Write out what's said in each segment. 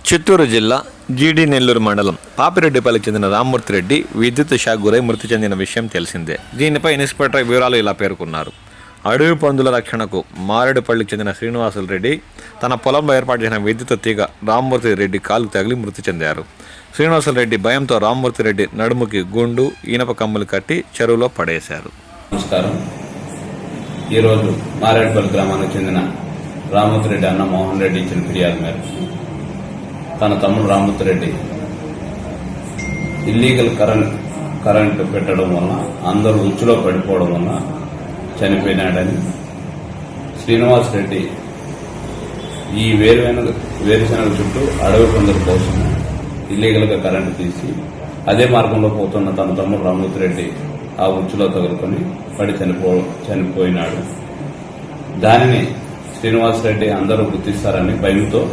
చిత్తూరు జిల్లా జీడి నెల్లూరు మండలం పాపిరెడ్డిపల్లికి చెందిన రామ్మూర్తి రెడ్డి విద్యుత్ షాక్ గురై మృతి చెందిన విషయం తెలిసిందే. దీనిపై ఇన్స్పెక్టర్ వివరాలు ఇలా పేర్కొన్నారు. అడవి పందుల రక్షణకు మారేడుపల్లికి చెందిన శ్రీనివాసులు రెడ్డి తన పొలంలో ఏర్పాటు చేసిన విద్యుత్ తీగ రామ్మూర్తి రెడ్డి కాలుకు తగిలి మృతి చెందారు. శ్రీనివాసులు రెడ్డి భయంతో రామ్మూర్తి రెడ్డి నడుముకి గుండు ఈనప కమ్ములు కట్టి చెరువులో పడేశారు. నమస్కారం. ఈరోజు మారేడుపల్లి గ్రామానికి చెందిన రామ్మూర్తి రెడ్డి అన్న మోహన్ రెడ్డి ఇచ్చిన ఫిర్యాదు మేరకు తన తమ్ముడు రామ్మూర్తి రెడ్డి ఇల్లీగల్ కరెంట్ పెట్టడం వలన అందరూ ఉచ్చులో పడిపోవడం వలన చనిపోయినాడని, శ్రీనివాస్ రెడ్డి ఈ వేరుశనగ చుట్టూ అడవి పందుల కోసం ఇల్లీగల్ గా కరెంటు తీసి అదే మార్గంలో పోతున్న తన తమ్ముడు రామ్మూర్తి రెడ్డి ఆ ఉచ్చులో తగులుకొని పడి చనిపోయినాడు. దానిని శ్రీనివాస్ రెడ్డి అందరూ గుర్తిస్తారని భయంతో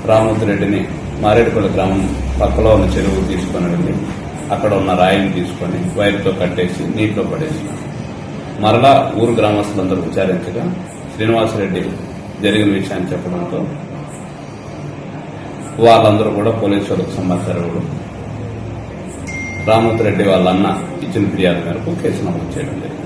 రామ్మూర్తి రెడ్డిని మారేడుపల్లి గ్రామం పక్కలో ఉన్న చెరువు తీసుకుని వెళ్ళి అక్కడ ఉన్న రాయిని తీసుకొని వైర్తో కట్టేసి నీటిలో పడేసినారు. మరలా ఊరు గ్రామస్తులందరూ విచారించగా శ్రీనివాసరెడ్డి జరిగిన విషయాన్ని చెప్పడంతో వాళ్ళందరూ కూడా పోలీసులకు సమాచారం రామ్మూర్తి రెడ్డి వాళ్ళ అన్న ఇచ్చిన ఫిర్యాదు మేరకు కేసు నమోదు చేయడం జరిగింది.